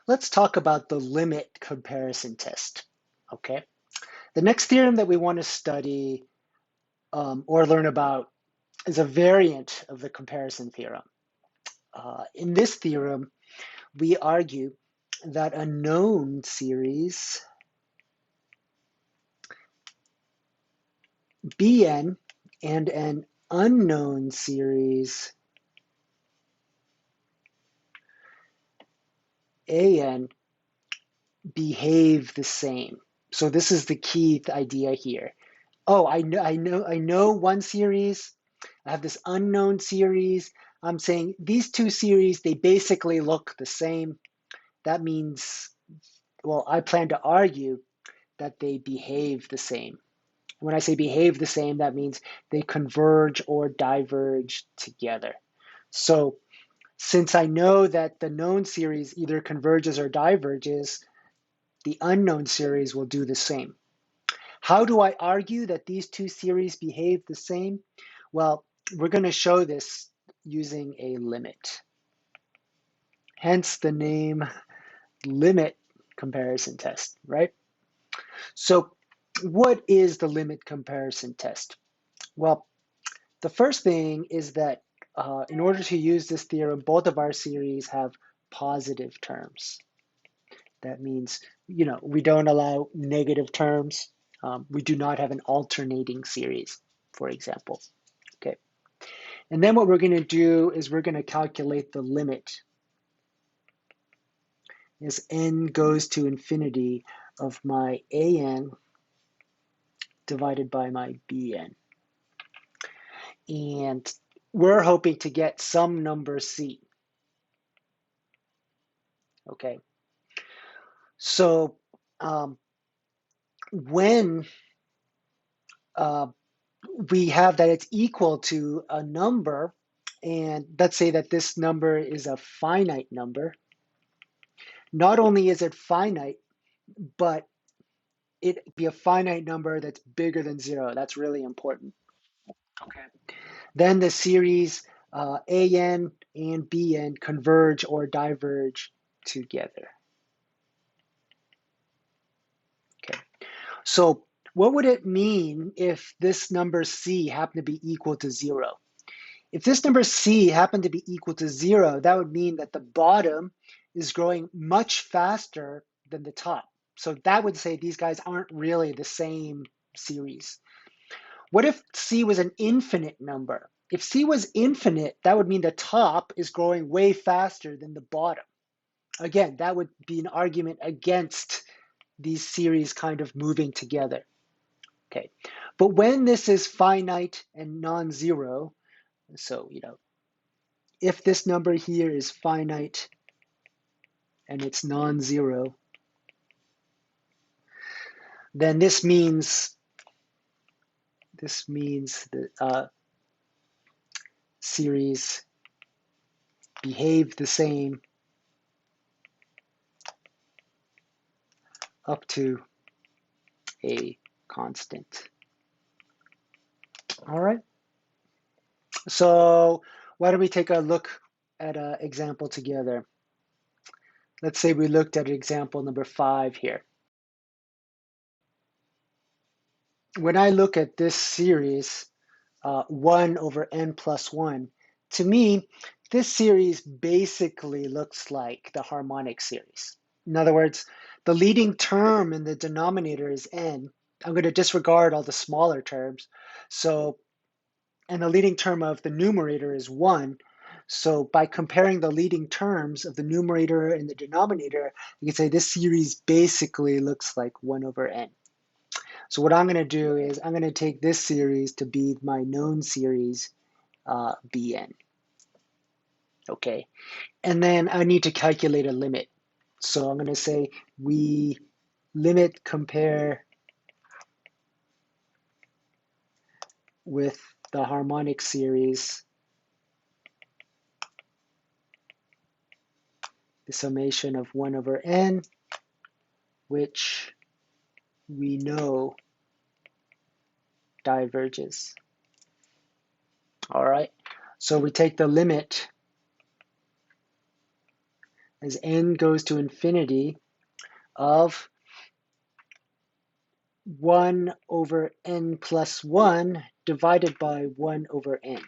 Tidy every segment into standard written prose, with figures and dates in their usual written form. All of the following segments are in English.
let's talk about the limit comparison test, okay? The next theorem that we want to study or learn about is a variant of the comparison theorem. In this theorem, we argue that a known series Bn and an unknown series An behave the same. So this is the key idea here. Oh, I know one series. I have this unknown series. I'm saying these two series, they basically look the same. That means, well, I plan to argue that they behave the same. When I say behave the same, that means they converge or diverge together. So since I know that the known series either converges or diverges, the unknown series will do the same. How do I argue that these two series behave the same? Well, we're going to show this using a limit. Hence the name limit comparison test, right? So what is the limit comparison test? Well, the first thing is that in order to use this theorem, both of our series have positive terms. That means, we don't allow negative terms. We do not have an alternating series, for example. Okay. And then what we're going to do is we're going to calculate the limit as n goes to infinity of my an divided by my bn. And we're hoping to get some number c. Okay. So when we have that it's equal to a number, and let's say that this number is a finite number, not only is it finite, but it be a finite number that's bigger than 0. That's really important. Okay. Then the series an and bn converge or diverge together. Okay. So what would it mean if this number c happened to be equal to 0? If this number c happened to be equal to 0, that would mean that the bottom is growing much faster than the top. So that would say these guys aren't really the same series. What if c was an infinite number? If c was infinite, that would mean the top is growing way faster than the bottom. Again, that would be an argument against these series kind of moving together. Okay, but when this is finite and non-zero, so, if this number here is finite and it's non-zero, then this means the series behave the same up to a constant. All right. So why don't we take a look at an example together? Let's say we looked at example number 5 here. When I look at this series, 1 over n plus 1, to me, this series basically looks like the harmonic series. In other words, the leading term in the denominator is n. I'm going to disregard all the smaller terms. So, and the leading term of the numerator is 1. So by comparing the leading terms of the numerator and the denominator, you can say this series basically looks like 1 over n. So what I'm going to do is I'm going to take this series to be my known series, Bn. Okay, and then I need to calculate a limit. So I'm going to say we limit compare with the harmonic series, the summation of 1 over n, which we know diverges. All right, so we take the limit as n goes to infinity of 1 over n plus 1 divided by 1 over n.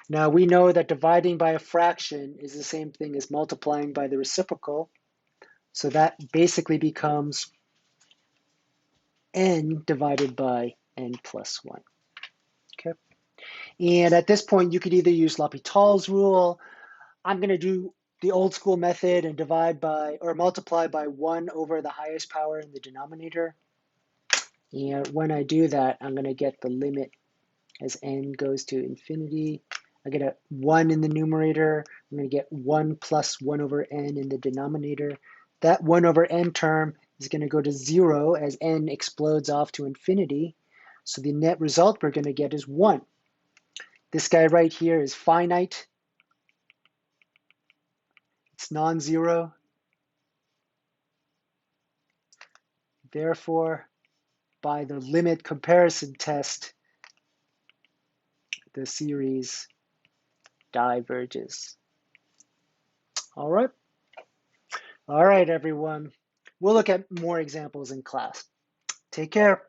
Now we know that dividing by a fraction is the same thing as multiplying by the reciprocal. So that basically becomes n divided by n plus 1. Okay. And at this point, you could either use L'Hopital's rule. I'm going to do the old school method and divide by or multiply by 1 over the highest power in the denominator. And when I do that, I'm going to get the limit as n goes to infinity. I get a 1 in the numerator. I'm going to get 1 plus 1 over n in the denominator. That 1 over n term is going to go to 0 as n explodes off to infinity. So the net result we're going to get is 1. This guy right here is finite. It's non-zero. Therefore, by the limit comparison test, the series diverges. All right. All right, everyone. We'll look at more examples in class. Take care.